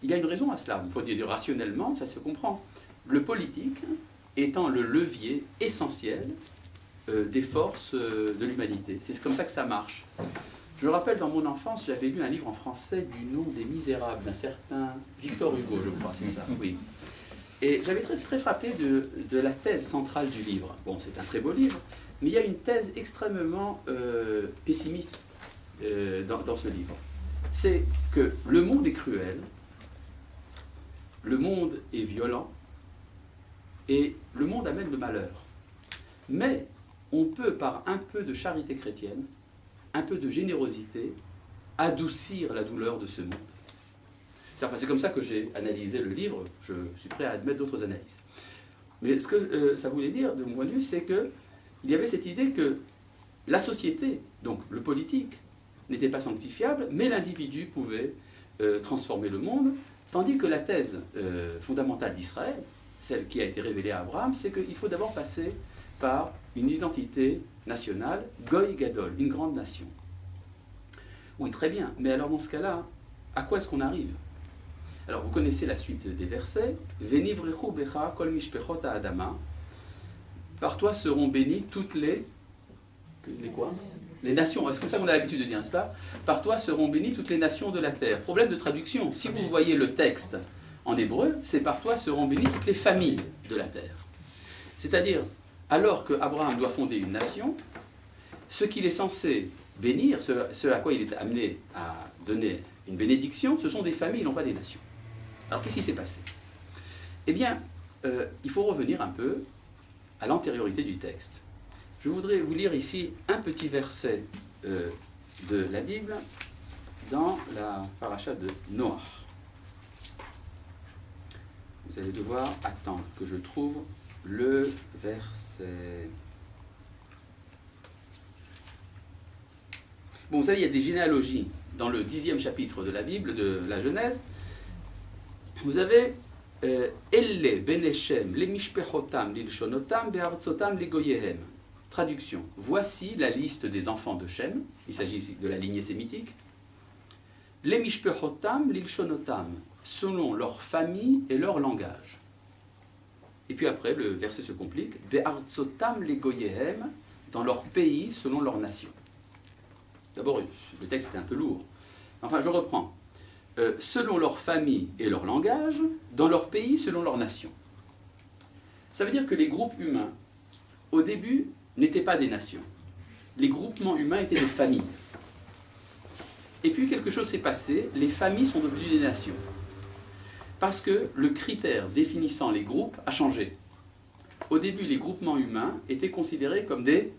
il y a une raison à cela. On peut dire rationnellement, ça se comprend. Le politique étant le levier essentiel des forces de l'humanité. C'est comme ça que ça marche. Je me rappelle, dans mon enfance, j'avais lu un livre en français du nom des Misérables, d'un certain Victor Hugo, je crois, c'est ça, oui. Et j'avais très, très frappé de la thèse centrale du livre. Bon, c'est un très beau livre, mais il y a une thèse extrêmement pessimiste dans ce livre. C'est que le monde est cruel, le monde est violent, et le monde amène le malheur. Mais on peut, par un peu de charité chrétienne, un peu de générosité, adoucir la douleur de ce monde. C'est comme ça que j'ai analysé le livre, je suis prêt à admettre d'autres analyses. Mais ce que ça voulait dire, de mon point de vue, c'est qu'il y avait cette idée que la société, donc le politique, n'était pas sanctifiable, mais l'individu pouvait transformer le monde, tandis que la thèse fondamentale d'Israël, celle qui a été révélée à Abraham, c'est qu'il faut d'abord passer par une identité nationale, Goy Gadol, une grande nation. Oui, très bien, mais alors dans ce cas-là, à quoi est-ce qu'on arrive? Alors vous connaissez la suite des versets. Venivrechu becha kol mishpechot ha'adama. Par toi seront bénies toutes les quoi? Les nations. C'est comme ça qu'on a l'habitude de dire cela. Par toi seront bénies toutes les nations de la terre. Problème de traduction. Si vous voyez le texte en hébreu, c'est par toi seront bénies toutes les familles de la terre. C'est-à-dire, alors qu'Abraham doit fonder une nation, ce qu'il est censé bénir, ce à quoi il est amené à donner une bénédiction, ce sont des familles, non pas des nations. Alors qu'est-ce qui s'est passé? Eh bien, il faut revenir un peu à l'antériorité du texte. Je voudrais vous lire ici un petit verset de la Bible dans la paracha de Noach. Vous allez devoir attendre que je trouve le verset. Bon, vous savez, il y a des généalogies dans le 10e chapitre de la Bible, de la Genèse. Vous avez Elle ben Shem, le mishpechotam, lilshonotam, be'artzotam, le goyehem. Traduction. Voici la liste des enfants de Shem. Il s'agit ici de la lignée sémitique. Les mishpechotam, lilshonotam, selon leur famille et leur langage. Et puis après, le verset se complique. Be'artzotam, le goyehem, dans leur pays, selon leur nation. D'abord, le texte est un peu lourd. Enfin, je reprends. Selon leur famille et leur langage, dans leur pays, selon leur nation. Ça veut dire que les groupes humains, au début, n'étaient pas des nations. Les groupements humains étaient des familles. Et puis quelque chose s'est passé, les familles sont devenues des nations. Parce que le critère définissant les groupes a changé. Au début, les groupements humains étaient considérés comme des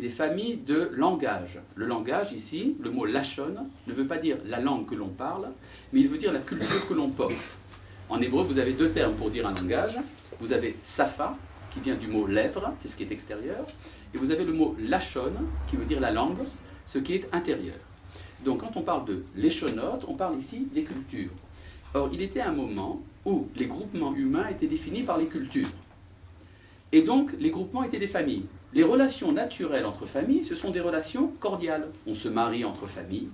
familles de langage. Le langage, ici, le mot lachon, ne veut pas dire la langue que l'on parle, mais il veut dire la culture que l'on porte. En hébreu, vous avez deux termes pour dire un langage. Vous avez safa, qui vient du mot lèvre, c'est ce qui est extérieur, et vous avez le mot lachon, qui veut dire la langue, ce qui est intérieur. Donc quand on parle de l'échonote, on parle ici des cultures. Or, il était un moment où les groupements humains étaient définis par les cultures. Et donc, les groupements étaient des familles. Les relations naturelles entre familles, ce sont des relations cordiales. On se marie entre familles,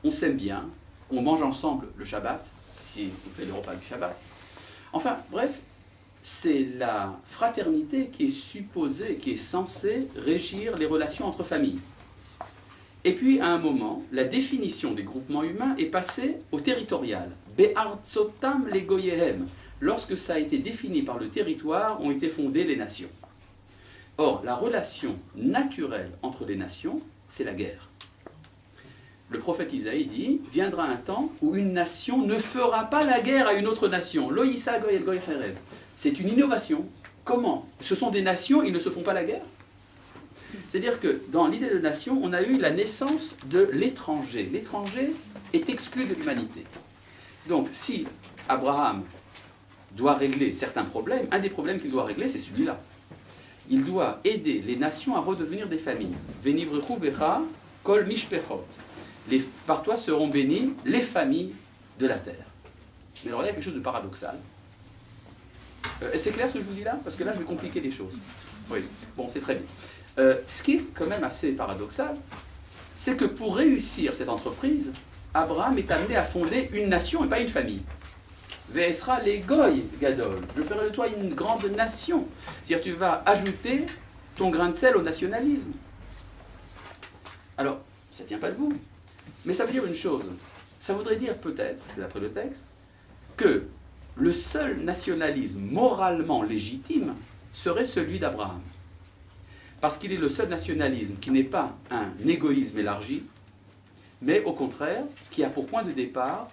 on s'aime bien, on mange ensemble le Shabbat, si on fait le repas du Shabbat. Enfin, bref, c'est la fraternité qui est supposée, qui est censée régir les relations entre familles. Et puis, à un moment, la définition des groupements humains est passée au territorial. Be'artzotam le goyehem. Lorsque ça a été défini par le territoire, ont été fondées les nations. Or, la relation naturelle entre les nations, c'est la guerre. Le prophète Isaïe dit, viendra un temps où une nation ne fera pas la guerre à une autre nation. Lo yisa goy el goy cherev. C'est une innovation. Comment? Ce sont des nations, ils ne se font pas la guerre? C'est-à-dire que dans l'idée de nation, on a eu la naissance de l'étranger. L'étranger est exclu de l'humanité. Donc, si Abraham doit régler certains problèmes, un des problèmes qu'il doit régler, c'est celui-là. Il doit aider les nations à redevenir des familles. Venivrechu becha kol mishpechot. Par toi seront bénies les familles de la terre. Mais alors là, il y a quelque chose de paradoxal. C'est clair ce que je vous dis là? Parce que là, je vais compliquer les choses. Oui, bon, c'est très bien. Ce qui est quand même assez paradoxal, c'est que pour réussir cette entreprise, Abraham est amené à fonder une nation et pas une famille. Ve'esra les goy gadol. Je ferai de toi une grande nation. C'est-à-dire tu vas ajouter ton grain de sel au nationalisme. Alors, ça ne tient pas debout. Mais ça veut dire une chose. Ça voudrait dire peut-être, d'après le texte, que le seul nationalisme moralement légitime serait celui d'Abraham. Parce qu'il est le seul nationalisme qui n'est pas un égoïsme élargi, mais au contraire, qui a pour point de départ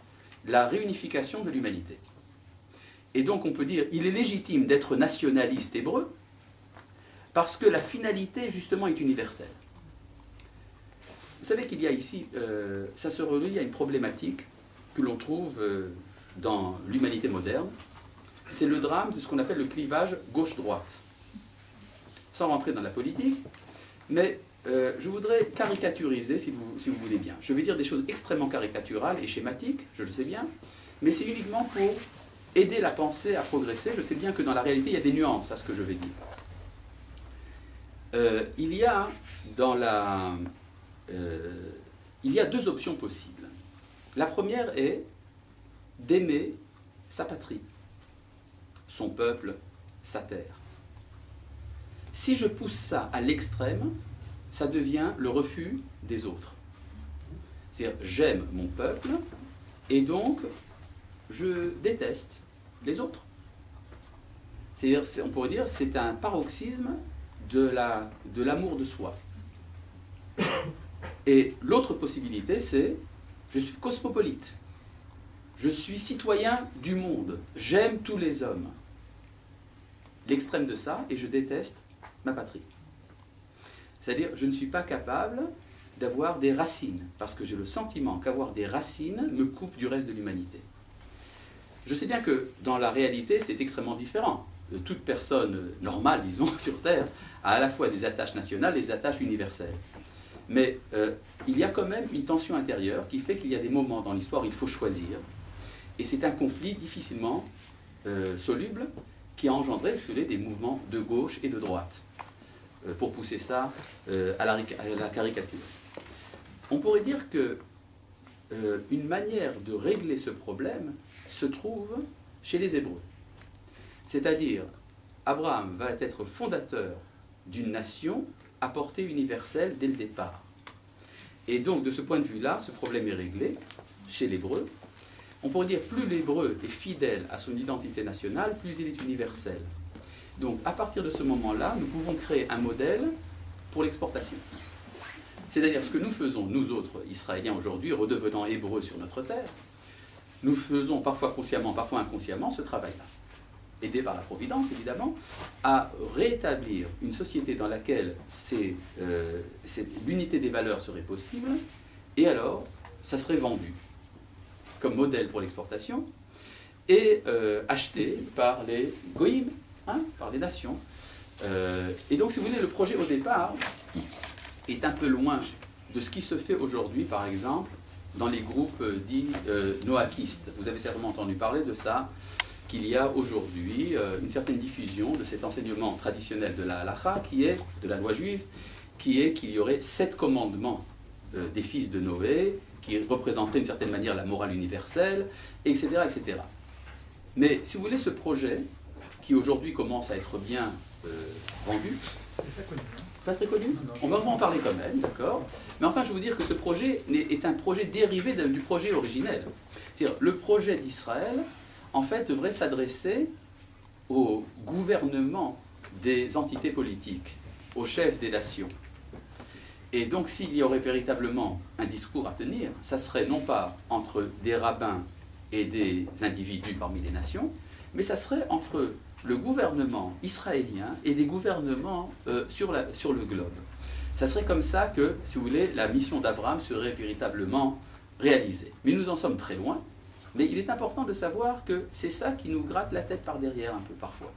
la réunification de l'humanité. Et donc on peut dire, il est légitime d'être nationaliste hébreu, parce que la finalité, justement, est universelle. Vous savez qu'il y a ici, ça se relie à une problématique que l'on trouve dans l'humanité moderne. C'est le drame de ce qu'on appelle le clivage gauche-droite. Sans rentrer dans la politique, mais je voudrais caricaturiser, si vous voulez bien. Je vais dire des choses extrêmement caricaturales et schématiques, je le sais bien, mais c'est uniquement pour aider la pensée à progresser. Je sais bien que dans la réalité, il y a des nuances à ce que je vais dire. Il y a deux options possibles. La première est d'aimer sa patrie, son peuple, sa terre. Si je pousse ça à l'extrême, ça devient le refus des autres. C'est-à-dire, j'aime mon peuple, et donc, je déteste les autres. C'est-à-dire, on pourrait dire, c'est un paroxysme de l'amour de soi. Et l'autre possibilité, c'est, je suis cosmopolite. Je suis citoyen du monde. J'aime tous les hommes. L'extrême de ça, et je déteste ma patrie. C'est-à-dire, je ne suis pas capable d'avoir des racines, parce que j'ai le sentiment qu'avoir des racines me coupe du reste de l'humanité. Je sais bien que dans la réalité, c'est extrêmement différent. Toute personne normale, disons, sur Terre, a à la fois des attaches nationales et des attaches universelles. Mais il y a quand même une tension intérieure qui fait qu'il y a des moments dans l'histoire où il faut choisir. Et c'est un conflit difficilement soluble qui a engendré des mouvements de gauche et de droite, pour pousser ça à la caricature. On pourrait dire que une manière de régler ce problème se trouve chez les Hébreux. C'est-à-dire, Abraham va être fondateur d'une nation à portée universelle dès le départ. Et donc, de ce point de vue-là, ce problème est réglé chez l'Hébreu. On pourrait dire, plus l'Hébreu est fidèle à son identité nationale, plus il est universel. Donc, à partir de ce moment-là, nous pouvons créer un modèle pour l'exportation. C'est-à-dire, ce que nous faisons, nous autres Israéliens aujourd'hui, redevenant hébreux sur notre terre, nous faisons parfois consciemment, parfois inconsciemment, ce travail-là. Aidés par la Providence, évidemment, à rétablir une société dans laquelle l'unité des valeurs serait possible, et alors, ça serait vendu comme modèle pour l'exportation, et acheté par les goïms, par les nations. Et donc, si vous voulez, le projet au départ est un peu loin de ce qui se fait aujourd'hui, par exemple, dans les groupes dits noaquistes. Vous avez certainement entendu parler de ça, qu'il y a aujourd'hui une certaine diffusion de cet enseignement traditionnel de la halacha, de la loi juive, qui est qu'il y aurait 7 commandements des fils de Noé, qui représenteraient d'une certaine manière la morale universelle, etc., etc. Mais si vous voulez, ce projet, qui aujourd'hui commence à être bien vendu, pas très connu, on va en parler quand même, d'accord. Mais enfin, je veux vous dire que ce projet est un projet dérivé du projet originel. C'est-à-dire, le projet d'Israël, en fait, devrait s'adresser au gouvernement des entités politiques, aux chefs des nations. Et donc, s'il y aurait véritablement un discours à tenir, ça serait non pas entre des rabbins et des individus parmi les nations, mais ça serait entre le gouvernement israélien et des gouvernements sur le globe. Ça serait comme ça que, si vous voulez, la mission d'Abraham serait véritablement réalisée. Mais nous en sommes très loin, mais il est important de savoir que c'est ça qui nous gratte la tête par derrière un peu parfois.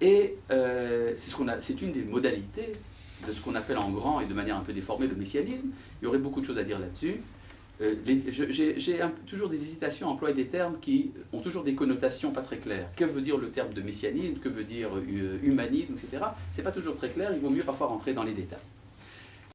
Et c'est une des modalités de ce qu'on appelle en grand et de manière un peu déformée le messianisme. Il y aurait beaucoup de choses à dire là-dessus. J'ai toujours des hésitations à employer des termes qui ont toujours des connotations pas très claires. Que veut dire le terme de messianisme? Que veut dire humanisme, etc. C'est pas toujours très clair, il vaut mieux parfois rentrer dans les détails.